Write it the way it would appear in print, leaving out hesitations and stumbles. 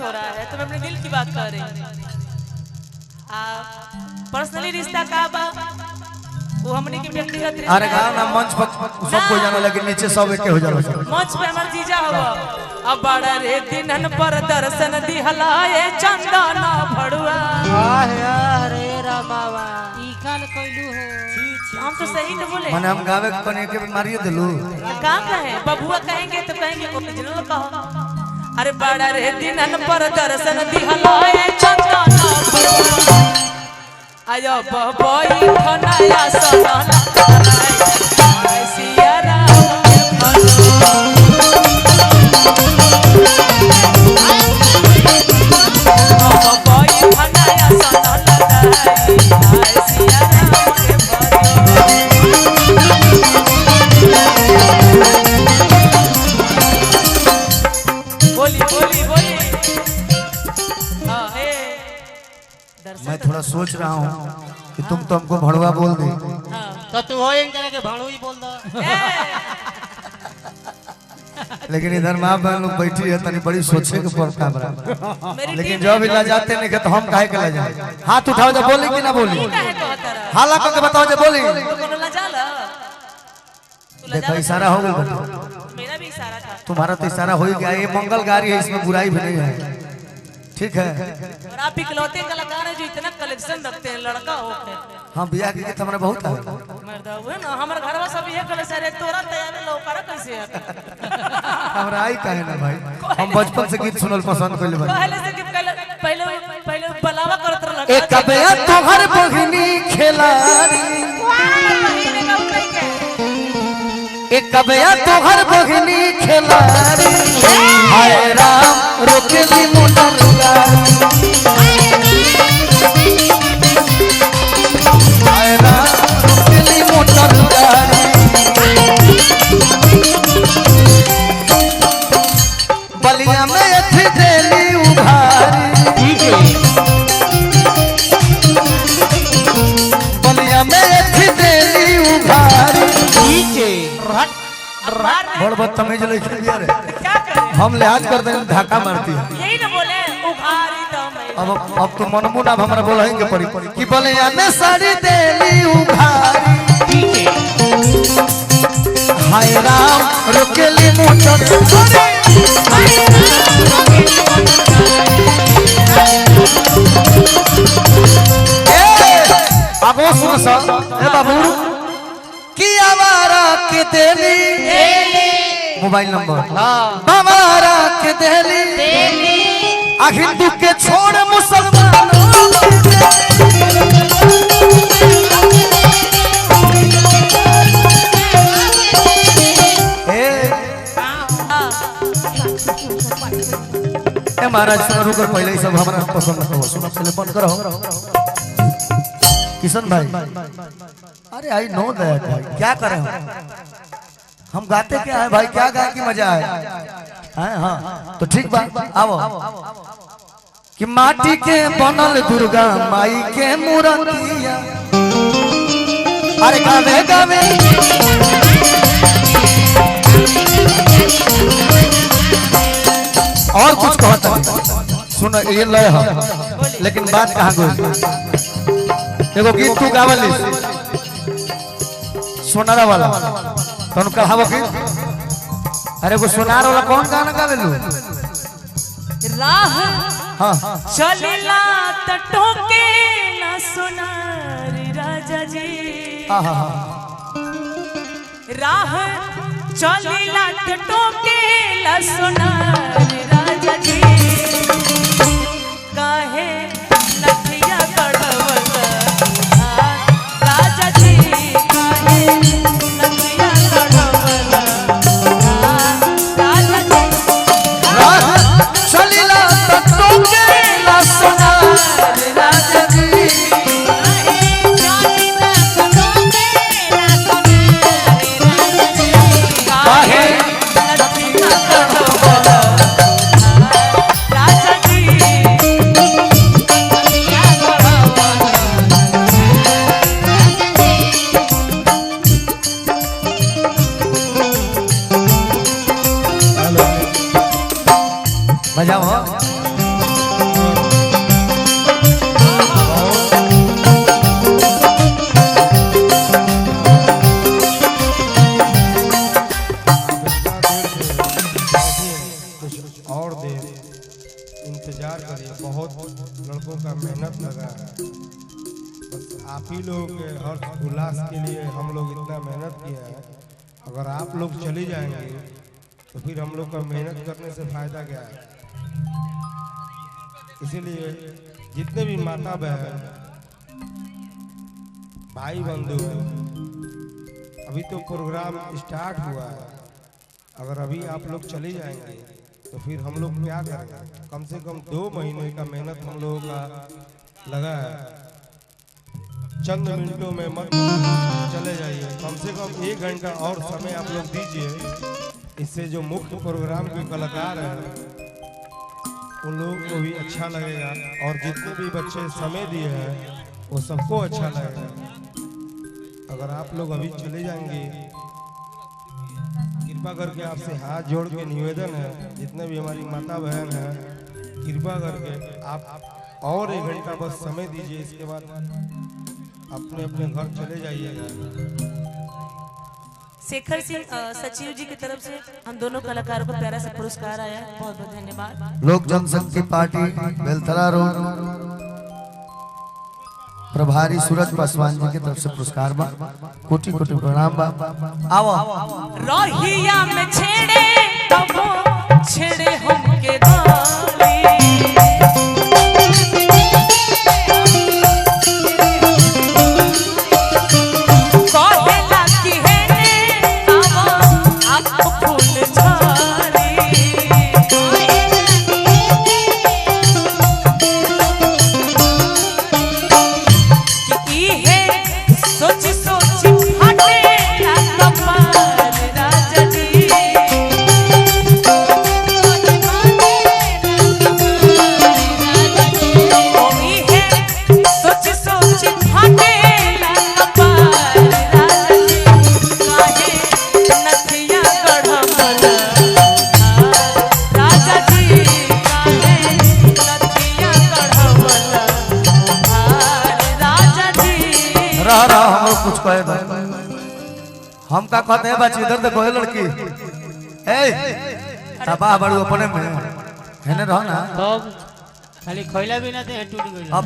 बात हो रहा है, तुम अपने दिल की बात कर रहे हैं। पर्सनली रिश्ता का बा वो हमने के व्यक्तिगत रिश्ता। अरे गाँव ना मंच पर सब कोई जाने लगे, नीचे सब एक हो जाए। मंच पे हमार जीजा हो अब बड़ा रे दिनन पर दर्शन दिहलाए चंदन भड़ुआ। अरे रामावा ई काल कइलू हो। हम तो सही तो बोले, माने हम गावे कने के मारिए दिलू। का कहे बबुआ कहेंगे तो कहेंगे ओरिजिनल कहो। अरे बड़ा रे दिनन पर दर्शन दिहलाए चंदन भड़ुआ। आयो बबई खनाया सनन सिया राम बबई खनाया सनन सिया राम के बोली बोली बोली। हाँ मैं थोड़ा सोच रहा हूँ कि तुम तो हमको भड़वा बोल दी, तो तू हो एक जना के भाड़ू ही बोल दो। लेकिन इधर माँ बहन लोग बैठी है, तनी बड़ी सोचे के पड़ता है। लेकिन जो भी ला जाते नहीं तो हम काहे के ला जाए। हाथ उठाओ जब बोली कि ना बोली, हाला करके बताओ जब बोली। देखो इशारा हो गया, मेरा भी इशारा था। तुम्हारा तो इशारा हो ही गया। ये मंगल गाड़ी है, इसमें बुराई भी नहीं है, ठीक है। और आप इकलौते कलाकार हैं जो इतना कलेक्शन रखते हैं, लड़का होके। हाँ बियाह के हमारे बहुत है। मर्दा हुए ना हमारे घरवा सब ये कलेक्शन है, तोरा तैयार लौकारा कैसे है? हमरा आई काहे ना भाई, हम बचपन से गीत सुनल पसंद कइले बानी। पहले से कि पहले पहले बलावा करत रहल। एक कबया तोहर बहिनी खेलारी, एक कबया तोहर बहिनी खेलारी। हाय राम रोकेली मोटर गाड़ी, हाय राम रोकेली मोटर गाड़ी। बलिया में एथी देली उघारी, बलिया में एथी देली उघारी। बड़ बदतमीज लड़की यार, हम लिहाज कर दें धक्का मारती है। यही ना बोले उघारी दम। अब तो मनमू ना हमरा बोलेंगे पड़ी कि बलिया में साड़ी देली उघारी। हाय राम रोकेली मोटर, आगो सुन सा ए बाबू की आवारा के देली मोबाइल नंबर आवारा के देली हिंदू के छोड़ मुसलमान। महाराज सुनो रुको, पहले ही सब हमारा पसंद ना हो, सुनो पहले बंद करो। किशन भाई, अरे आई नो दैट भाई, क्या करें हम गाते क्या है भाई, क्या गाए की मजा है। हाँ तो ठीक बात आओ कि माटी के बनल दुर्गा माई के मूर्तिया। अरे गावे गावे और कुछ कहता सुन, ये लय है लेकिन बात कहाँ गई। एगो गीत तू गावली सोनारा वाला, तो कहावो कि अरे वो सोनार वाला कौन गाना गावेलू? राह हाँ चलिला तटों के ना सोनार राजा जी। हाँ हाँ राह चलिला तटों के ना सोनार राजा जी। काहे लठिया गड़वला राजा जी, काहे लठिया गड़वला राजा जी। चलिला तटों के ना सोनार राजा जी। काहे लठिया गड़वला राजा जी। बजाओ और देर इंतजार करिए। बहुत लड़कों का मेहनत लगा है, बस आप ही लोग के हर्ष उल्लास के लिए हम लोग इतना मेहनत किया है। अगर आप लोग चली जाएंगे तो फिर हम लोग का मेहनत करने से फायदा क्या है। इसीलिए जितने भी माता बहन भाई बंधु, अभी तो प्रोग्राम स्टार्ट हुआ है, अगर अभी आप लोग चले जाएंगे तो फिर हम लोग क्या करेंगे। कम से कम 2 महीने का मेहनत हम लोगों का लगा है। चंद मिनटों में मत चले जाइए, कम से कम 1 घंटा और समय आप लोग दीजिए। इससे जो मुख्य प्रोग्राम के कलाकार हैं उन लोगों को भी अच्छा लगेगा, और जितने भी बच्चे समय दिए हैं वो सबको अच्छा लगेगा। अगर आप लोग अभी चले जाएंगे, कृपा करके आपसे हाथ जोड़ के निवेदन है, जितने भी हमारी माता बहन हैं, कृपा करके आप और 1 घंटा बस समय दीजिए। इसके बाद अपने अपने घर चले जाइएगा। शेखर सिंह सचिव जी की तरफ से हम दोनों कलाकारों को प्यारा सा पुरस्कार आया है। बहुत बहुत धन्यवाद। लोक जनशक्ति पार्टी बेलथरा रोड प्रभारी सूरज पासवान जी की तरफ से पुरस्कार बा। कोटि कोटि प्रणाम बा। आओ रोहिया में छेड़े तब छेड़े हमके गाली, कहेला कि है ने आवा आँख फूल झारी, कि इहे सोच सोच फटेला कपार राजा जी। ओ इहे सोच सोच फटेला कपार राजा जी। काहे नथिया गढ़मल राजा जी, काहे नथिया गढ़मल राजा जी। रह रहा हम लोग कुछ कहे दो। हम का कहते हैं बच्ची इधर देखो ये लड़की ए तबाह बड़ू अपने में है ना, रहो ना। तो खाली खोइला भी ना दे टूट गइल। अब